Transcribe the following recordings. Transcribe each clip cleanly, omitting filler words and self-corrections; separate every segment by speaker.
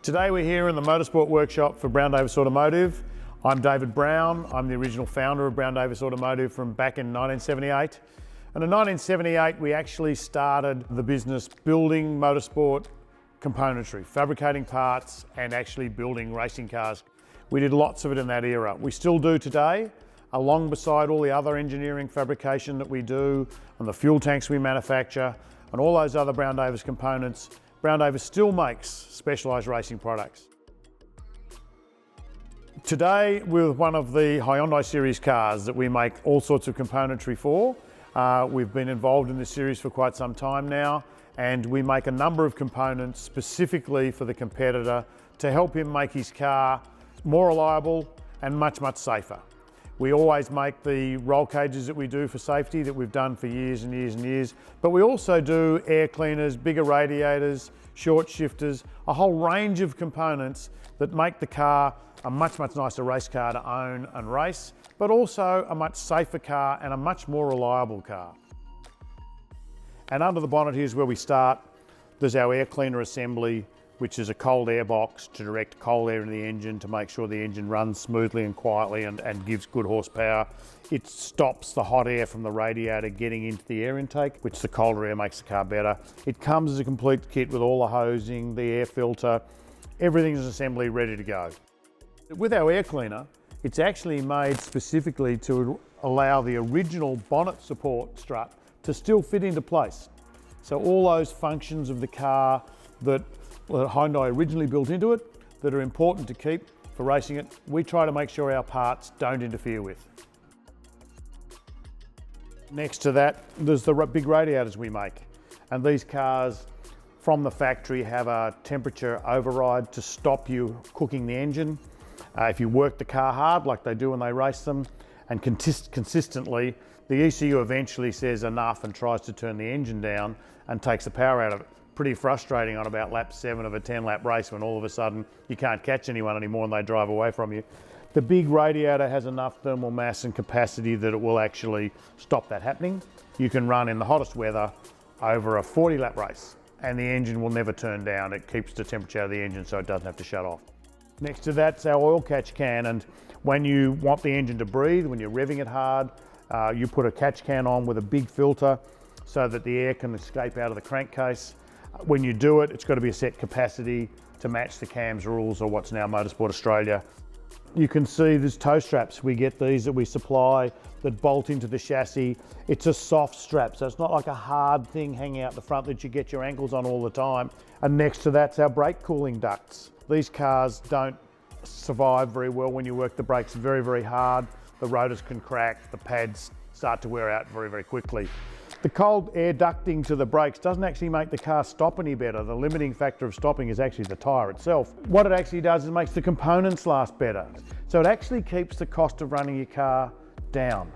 Speaker 1: Today we're here in the motorsport workshop for Brown Davis Automotive. I'm David Brown. I'm the original founder of Brown Davis Automotive from back in 1978. And in 1978 we actually started the business building motorsport componentry, fabricating parts and actually building racing cars. We did lots of it in that era. We still do today, along beside all the other engineering fabrication that we do and the fuel tanks we manufacture and all those other Brown Davis components. Brown Davis still makes specialised racing products. Today, we're one of the Hyundai series cars that we make all sorts of componentry for. We've been involved in this series for quite some time now, and we make a number of components specifically for the competitor to help him make his car more reliable and much, much safer. We always make the roll cages that we do for safety that we've done for years and years and years, but we also do air cleaners, bigger radiators, short shifters, a whole range of components that make the car a much, much nicer race car to own and race, but also a much safer car and a much more reliable car. And under the bonnet here's where we start. There's our air cleaner assembly, which is a cold air box to direct cold air into the engine to make sure the engine runs smoothly and quietly and gives good horsepower. It stops the hot air from the radiator getting into the air intake, which the colder air makes the car better. It comes as a complete kit with all the hosing, the air filter, everything's assembly ready to go. With our air cleaner, it's actually made specifically to allow the original bonnet support strut to still fit into place. So all those functions of the car that Hyundai originally built into it that are important to keep for racing it, we try to make sure our parts don't interfere with. Next to that, there's the big radiators we make. And these cars from the factory have a temperature override to stop you cooking the engine. If you work the car hard like they do when they race them and consistently, the ECU eventually says enough and tries to turn the engine down and takes the power out of it. Pretty frustrating on about lap 7 of a 10-lap race when all of a sudden you can't catch anyone anymore and they drive away from you. The big radiator has enough thermal mass and capacity that it will actually stop that happening. You can run in the hottest weather over a 40-lap race and the engine will never turn down. It keeps the temperature out of the engine so it doesn't have to shut off. Next to that's our oil catch can, and when you want the engine to breathe, when you're revving it hard, you put a catch can on with a big filter so that the air can escape out of the crankcase. When you do it, it's got to be a set capacity to match the CAMS rules or what's now Motorsport Australia. You can see there's toe straps. We get these that we supply that bolt into the chassis. It's a soft strap, so it's not like a hard thing hanging out the front that you get your ankles on all the time. And next to that's our brake cooling ducts. These cars don't survive very well when you work the brakes very, very hard. The rotors can crack, the pads start to wear out very, very quickly. The cold air ducting to the brakes doesn't actually make the car stop any better. The limiting factor of stopping is actually the tyre itself. What it actually does is it makes the components last better. So it actually keeps the cost of running your car down.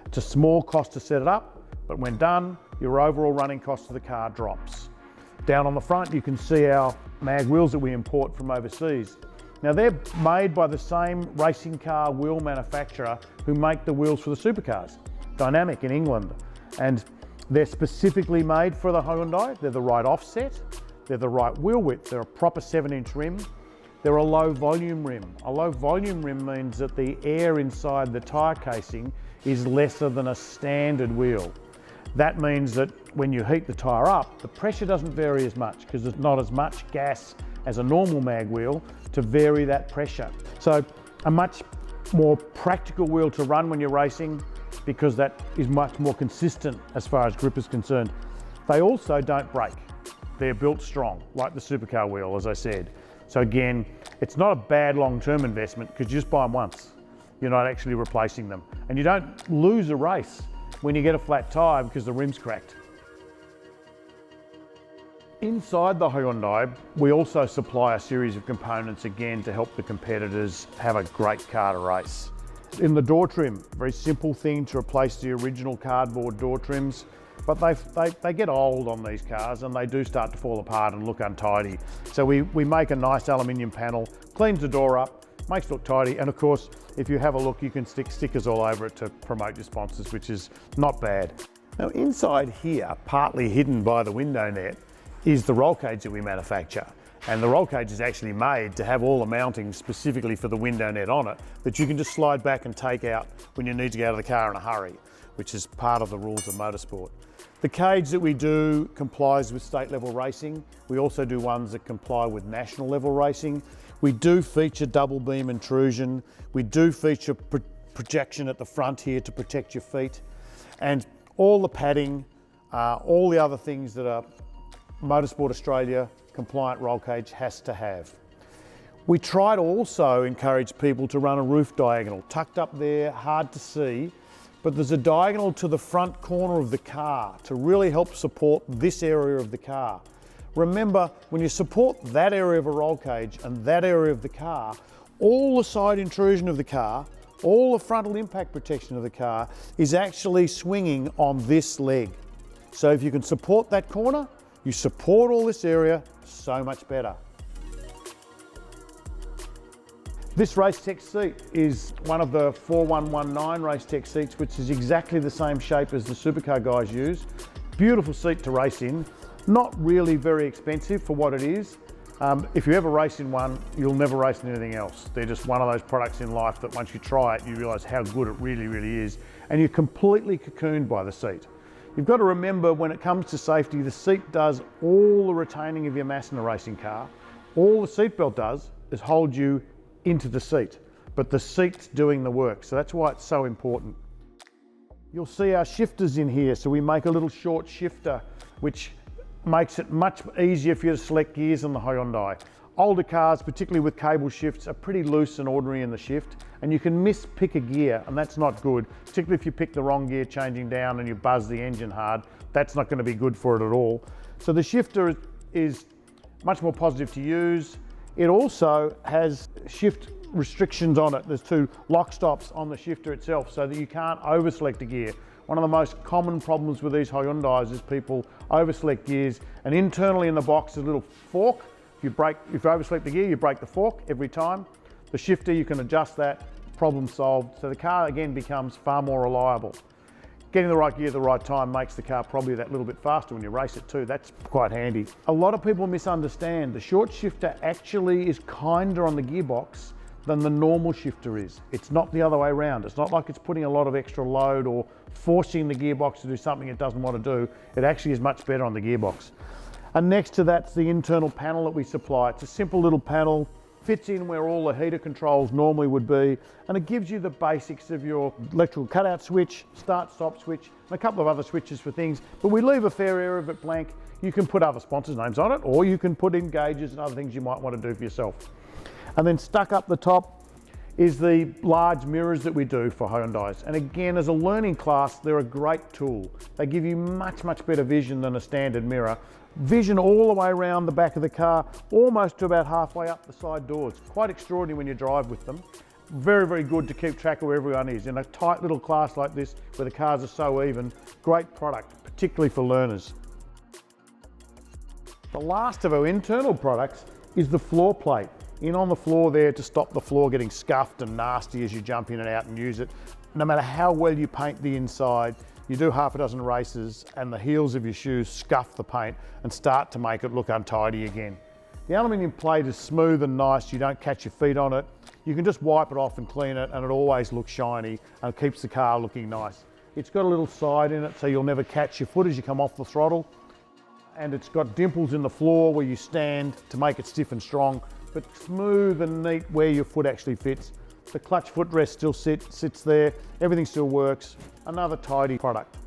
Speaker 1: It's a small cost to set it up, but when done, your overall running cost of the car drops. Down on the front, you can see our mag wheels that we import from overseas. Now they're made by the same racing car wheel manufacturer who make the wheels for the supercars, Dynamic in England. And they're specifically made for the Hyundai. They're the right offset, they're the right wheel width, they're a proper 7-inch rim, they're a low volume rim. A low volume rim means that the air inside the tyre casing is lesser than a standard wheel. That means that when you heat the tyre up, the pressure doesn't vary as much because there's not as much gas as a normal mag wheel to vary that pressure. So a much more practical wheel to run when you're racing, because that is much more consistent as far as grip is concerned. They also don't break. They're built strong, like the supercar wheel, as I said. So again, it's not a bad long-term investment because you just buy them once. You're not actually replacing them. And you don't lose a race when you get a flat tyre because the rim's cracked. Inside the Hyundai, we also supply a series of components again to help the competitors have a great car to race. In the door trim, very simple thing to replace the original cardboard door trims, but they get old on these cars and they do start to fall apart and look untidy. So we make a nice aluminium panel, cleans the door up, makes it look tidy, and of course, if you have a look, you can stick stickers all over it to promote your sponsors, which is not bad. Now inside here, partly hidden by the window net, is the roll cage that we manufacture. And the roll cage is actually made to have all the mounting specifically for the window net on it that you can just slide back and take out when you need to get out of the car in a hurry, which is part of the rules of motorsport. The cage that we do complies with state level racing. We also do ones that comply with national level racing. We do feature double beam intrusion. We do feature projection at the front here to protect your feet. And all the padding, all the other things that a Motorsport Australia compliant roll cage has to have. We try to also encourage people to run a roof diagonal, tucked up there, hard to see, but there's a diagonal to the front corner of the car to really help support this area of the car. Remember, when you support that area of a roll cage and that area of the car, all the side intrusion of the car, all the frontal impact protection of the car is actually swinging on this leg. So if you can support that corner, you support all this area, so much better. This Racetech seat is one of the 4119 Racetech seats, which is exactly the same shape as the supercar guys use. Beautiful seat to race in. Not really very expensive for what it is. If you ever race in one, you'll never race in anything else. They're just one of those products in life that once you try it, you realise how good it really, really is. And you're completely cocooned by the seat. You've got to remember, when it comes to safety, the seat does all the retaining of your mass in a racing car. All the seatbelt does is hold you into the seat, but the seat's doing the work. So that's why it's so important. You'll see our shifters in here. So we make a little short shifter, which makes it much easier for you to select gears on the Hyundai. Older cars, particularly with cable shifts, are pretty loose and ordinary in the shift, and you can mispick a gear, and that's not good. Particularly if you pick the wrong gear changing down and you buzz the engine hard, that's not going to be good for it at all. So the shifter is much more positive to use. It also has shift restrictions on it. There's two lock stops on the shifter itself so that you can't overselect a gear. One of the most common problems with these Hyundais is people overselect gears, and internally in the box is a little fork. If you overselect the gear, you break the fork every time. The shifter, you can adjust that, problem solved. So the car again becomes far more reliable. Getting the right gear at the right time makes the car probably that little bit faster when you race it too. That's quite handy. A lot of people misunderstand. The short shifter actually is kinder on the gearbox than the normal shifter is. It's not the other way around. It's not like it's putting a lot of extra load or forcing the gearbox to do something it doesn't want to do. It actually is much better on the gearbox. And next to that's the internal panel that we supply. It's a simple little panel, fits in where all the heater controls normally would be, and it gives you the basics of your electrical cutout switch, start stop switch, and a couple of other switches for things, but we leave a fair area of it blank. You can put other sponsors' names on it, or you can put in gauges and other things you might want to do for yourself. And then stuck up the top is the large mirrors that we do for Hyundais. And again, as a learning class, they're a great tool. They give you much, much better vision than a standard mirror. Vision all the way around the back of the car, almost to about halfway up the side doors. Quite extraordinary when you drive with them. Very, very good to keep track of where everyone is. In a tight little class like this, where the cars are so even, great product, particularly for learners. The last of our internal products is the floor plate. In on the floor there to stop the floor getting scuffed and nasty as you jump in and out and use it. No matter how well you paint the inside, you do half a dozen races and the heels of your shoes scuff the paint and start to make it look untidy again. The aluminium plate is smooth and nice. You don't catch your feet on it. You can just wipe it off and clean it, and it always looks shiny and it keeps the car looking nice. It's got a little side in it so you'll never catch your foot as you come off the throttle. And it's got dimples in the floor where you stand to make it stiff and strong, but smooth and neat where your foot actually fits. The clutch footrest still sits there, everything still works. Another tidy product.